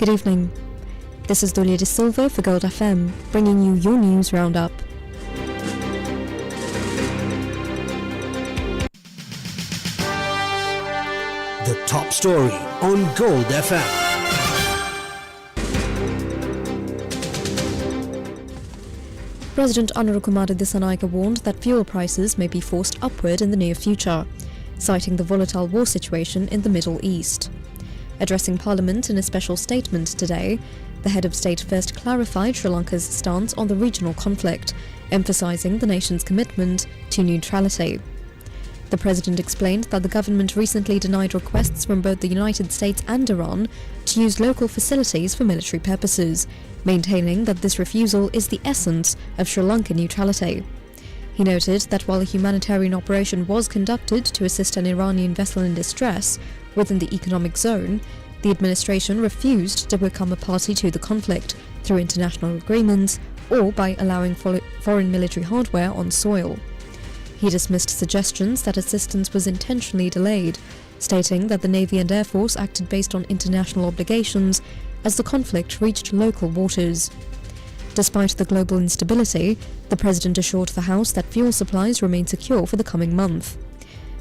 Good evening. This is Dolia De Silva for Gold FM, bringing you your news roundup. The top story on Gold FM. President Anurukumara Dissanayake warned that fuel prices may be forced upward in the near future, citing the volatile war situation in the Middle East. Addressing Parliament in a special statement today, the head of state first clarified Sri Lanka's stance on the regional conflict, emphasising the nation's commitment to neutrality. The president explained that the government recently denied requests from both the United States and Iran to use local facilities for military purposes, maintaining that this refusal is the essence of Sri Lankan neutrality. He noted that while a humanitarian operation was conducted to assist an Iranian vessel in distress within the economic zone, the administration refused to become a party to the conflict through international agreements or by allowing foreign military hardware on soil. He dismissed suggestions that assistance was intentionally delayed, stating that the Navy and Air Force acted based on international obligations as the conflict reached local waters. Despite the global instability, the president assured the House that fuel supplies remain secure for the coming month.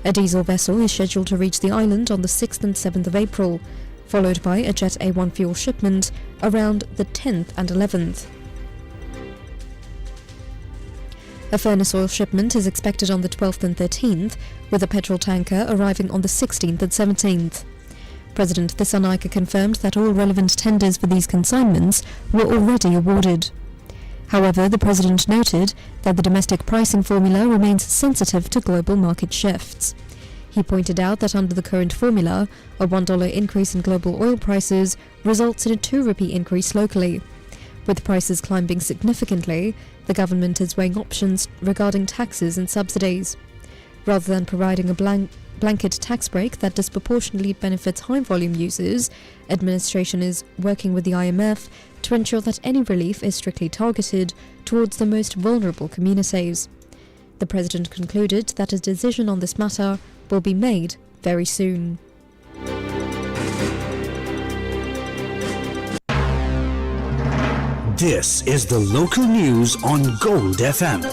A diesel vessel is scheduled to reach the island on the 6th and 7th of April, followed by a Jet A1 fuel shipment around the 10th and 11th. A furnace oil shipment is expected on the 12th and 13th, with a petrol tanker arriving on the 16th and 17th. President Dissanayake confirmed that all relevant tenders for these consignments were already awarded. However, the president noted that the domestic pricing formula remains sensitive to global market shifts. He pointed out that under the current formula, a $1 increase in global oil prices results in a 2 rupee increase locally. With prices climbing significantly, the government is weighing options regarding taxes and subsidies. Rather than providing a blanket tax break that disproportionately benefits high-volume users, administration is working with the IMF to ensure that any relief is strictly targeted towards the most vulnerable communities. The president concluded that a decision on this matter will be made very soon. This is the local news on Gold FM.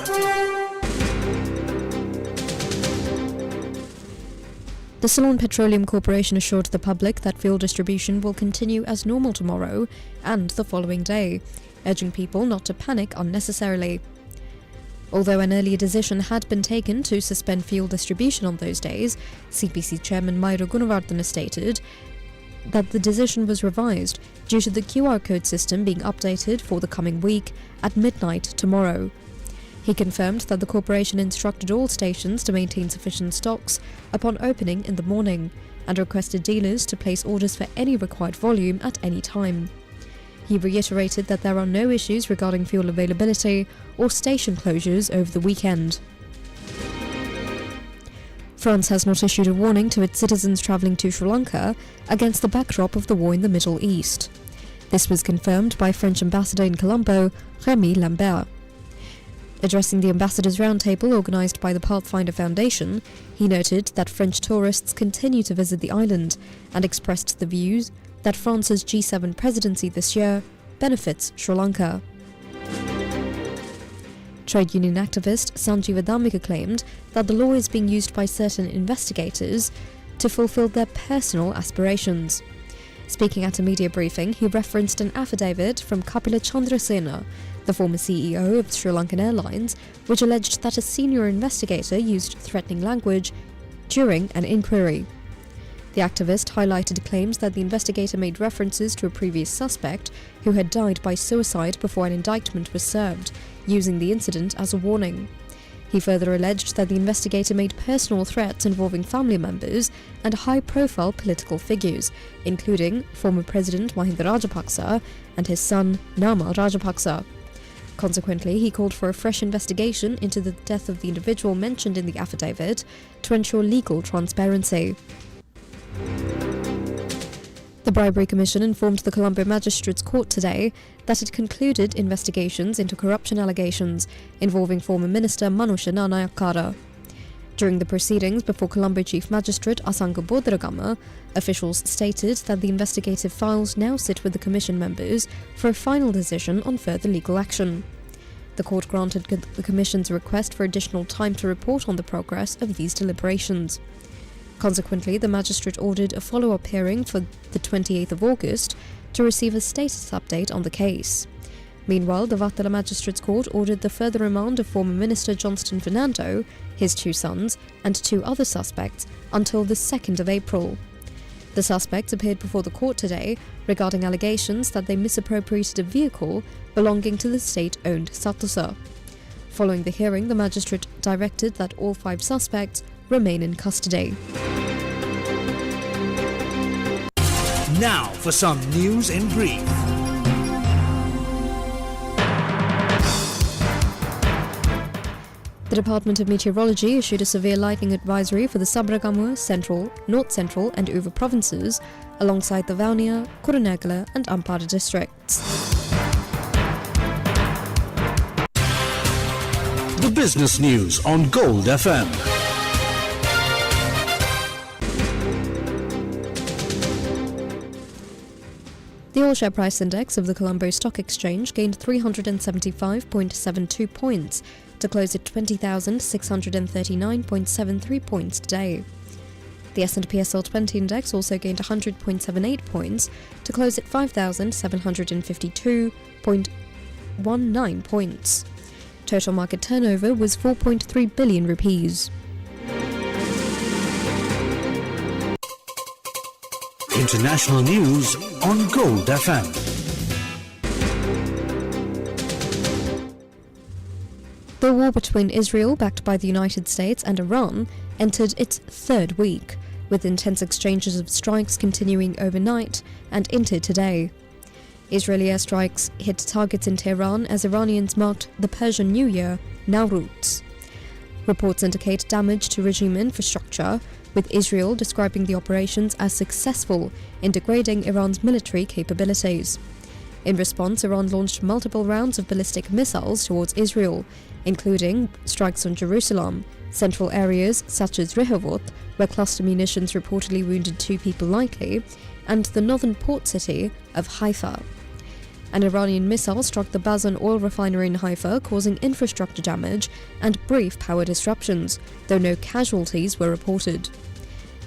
The Ceylon Petroleum Corporation assured the public that fuel distribution will continue as normal tomorrow and the following day, urging people not to panic unnecessarily. Although an earlier decision had been taken to suspend fuel distribution on those days, CPC Chairman Mayuru Gunawardena stated that the decision was revised due to the QR code system being updated for the coming week at midnight tomorrow. He confirmed that the corporation instructed all stations to maintain sufficient stocks upon opening in the morning and requested dealers to place orders for any required volume at any time. He reiterated that there are no issues regarding fuel availability or station closures over the weekend. France has not issued a warning to its citizens travelling to Sri Lanka against the backdrop of the war in the Middle East. This was confirmed by French ambassador in Colombo, Rémi Lambert. Addressing the Ambassadors' Roundtable organised by the Pathfinder Foundation, he noted that French tourists continue to visit the island and expressed the views that France's G7 presidency this year benefits Sri Lanka. Trade union activist Sanjeeva Dhammika claimed that the law is being used by certain investigators to fulfill their personal aspirations. Speaking at a media briefing, he referenced an affidavit from Kapila Chandrasena, the former CEO of Sri Lankan Airlines, which alleged that a senior investigator used threatening language during an inquiry. The activist highlighted claims that the investigator made references to a previous suspect who had died by suicide before an indictment was served, using the incident as a warning. He further alleged that the investigator made personal threats involving family members and high-profile political figures, including former President Mahinda Rajapaksa and his son Nama Rajapaksa. Consequently, he called for a fresh investigation into the death of the individual mentioned in the affidavit to ensure legal transparency. The Bribery Commission informed the Colombo Magistrates Court today that it concluded investigations into corruption allegations involving former Minister Manusha Nanayakara. During the proceedings before Colombo Chief Magistrate Asanka Bodragama, officials stated that the investigative files now sit with the Commission members for a final decision on further legal action. The court granted the Commission's request for additional time to report on the progress of these deliberations. Consequently, the magistrate ordered a follow-up hearing for the 28th of August to receive a status update on the case. Meanwhile, the Vattala Magistrates Court ordered the further remand of former Minister Johnston Fernando, his 2 sons, and 2 other suspects until the 2nd of April. The suspects appeared before the court today regarding allegations that they misappropriated a vehicle belonging to the state-owned Satosa. Following the hearing, the magistrate directed that all 5 suspects remain in custody. Now for some news in brief. The Department of Meteorology issued a severe lightning advisory for the Sabragamur, Central, North Central and Uva provinces, alongside the Vaunia, Kurunegala and Ampara districts. The business news on Gold FM. The all-share price index of the Colombo Stock Exchange gained 375.72 points to close at 20,639.73 points today. The S&P SL20 index also gained 100.78 points to close at 5,752.19 points. Total market turnover was 4.3 billion rupees. International news on Gold FM. The war between Israel, backed by the United States, and Iran entered its 3rd week, with intense exchanges of strikes continuing overnight and into today. Israeli airstrikes hit targets in Tehran as Iranians marked the Persian New Year, Nowruz. Reports indicate damage to regime infrastructure, with Israel describing the operations as successful in degrading Iran's military capabilities. In response, Iran launched multiple rounds of ballistic missiles towards Israel, including strikes on Jerusalem, central areas such as Rehovot, where cluster munitions reportedly wounded 2 people likely, and the northern port city of Haifa. An Iranian missile struck the Bazan oil refinery in Haifa, causing infrastructure damage and brief power disruptions, though no casualties were reported.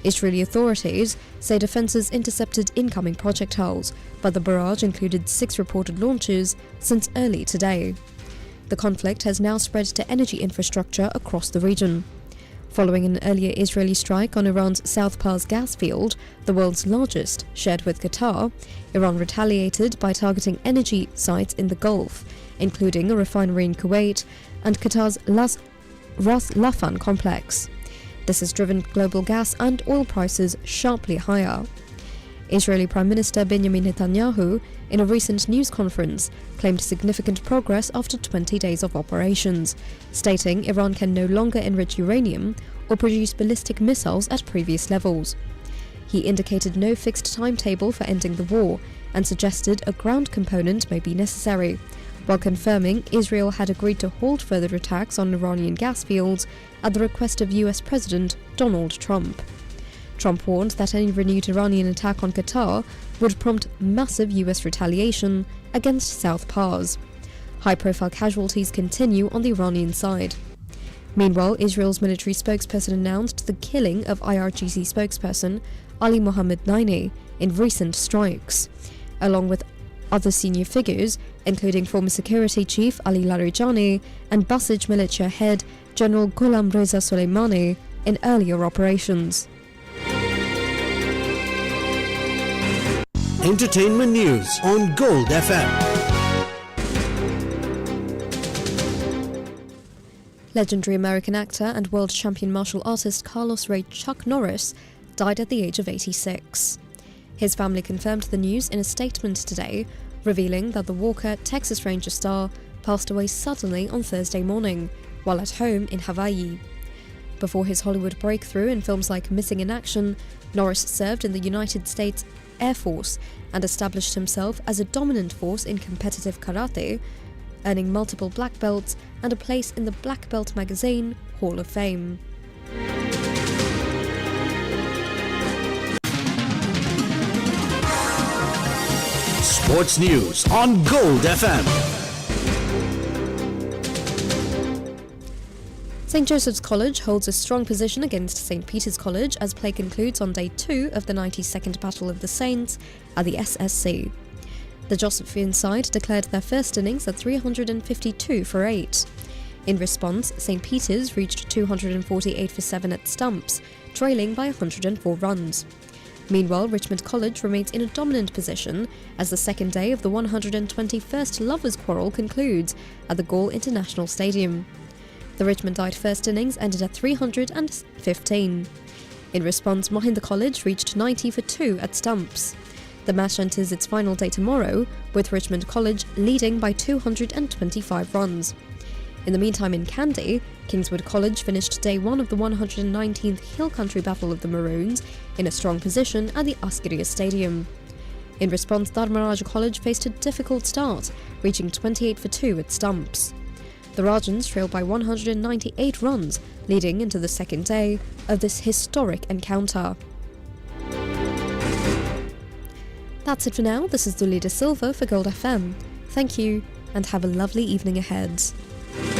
Israeli authorities say defenses intercepted incoming projectiles, but the barrage included 6 reported launches since early today. The conflict has now spread to energy infrastructure across the region. Following an earlier Israeli strike on Iran's South Pars gas field, the world's largest, shared with Qatar, Iran retaliated by targeting energy sites in the Gulf, including a refinery in Kuwait and Qatar's Ras Laffan complex. This has driven global gas and oil prices sharply higher. Israeli Prime Minister Benjamin Netanyahu, in a recent news conference, claimed significant progress after 20 days of operations, stating Iran can no longer enrich uranium or produce ballistic missiles at previous levels. He indicated no fixed timetable for ending the war and suggested a ground component may be necessary, while confirming Israel had agreed to halt further attacks on Iranian gas fields at the request of US President Donald Trump. Trump warned that any renewed Iranian attack on Qatar would prompt massive US retaliation against South Pars. High-profile casualties continue on the Iranian side. Meanwhile, Israel's military spokesperson announced the killing of IRGC spokesperson Ali Mohammed Naini in recent strikes, along with other senior figures, including former security chief Ali Larijani and Basij militia head General Ghulam Reza Soleimani in earlier operations. Entertainment news on Gold FM. Legendary American actor and world champion martial artist Carlos Ray Chuck Norris died at the age of 86. His family confirmed the news in a statement today, revealing that the Walker Texas Ranger star passed away suddenly on Thursday morning, while at home in Hawaii. Before his Hollywood breakthrough in films like Missing in Action, Norris served in the United States Air Force and established himself as a dominant force in competitive karate, earning multiple black belts and a place in the Black Belt Magazine Hall of Fame. Sports news on Gold FM. St Joseph's College holds a strong position against St Peter's College as play concludes on day 2 of the 92nd Battle of the Saints at the SSC. The Josephian side declared their first innings at 352 for 8. In response, St Peter's reached 248 for 7 at stumps, trailing by 104 runs. Meanwhile, Richmond College remains in a dominant position as the second day of the 121st Lovers' Quarrel concludes at the Galle International Stadium. The Richmondite first innings ended at 315. In response, Mohinder College reached 90 for 2 at stumps. The match enters its final day tomorrow, with Richmond College leading by 225 runs. In the meantime, in Kandy, Kingswood College finished day 1 of the 119th Hill Country Battle of the Maroons in a strong position at the Askaria Stadium. In response, Dharmaraja College faced a difficult start, reaching 28 for 2 at stumps. The Rajans trailed by 198 runs, leading into the second day of this historic encounter. That's it for now. This is Dully De Silva for Gold FM. Thank you, and have a lovely evening ahead.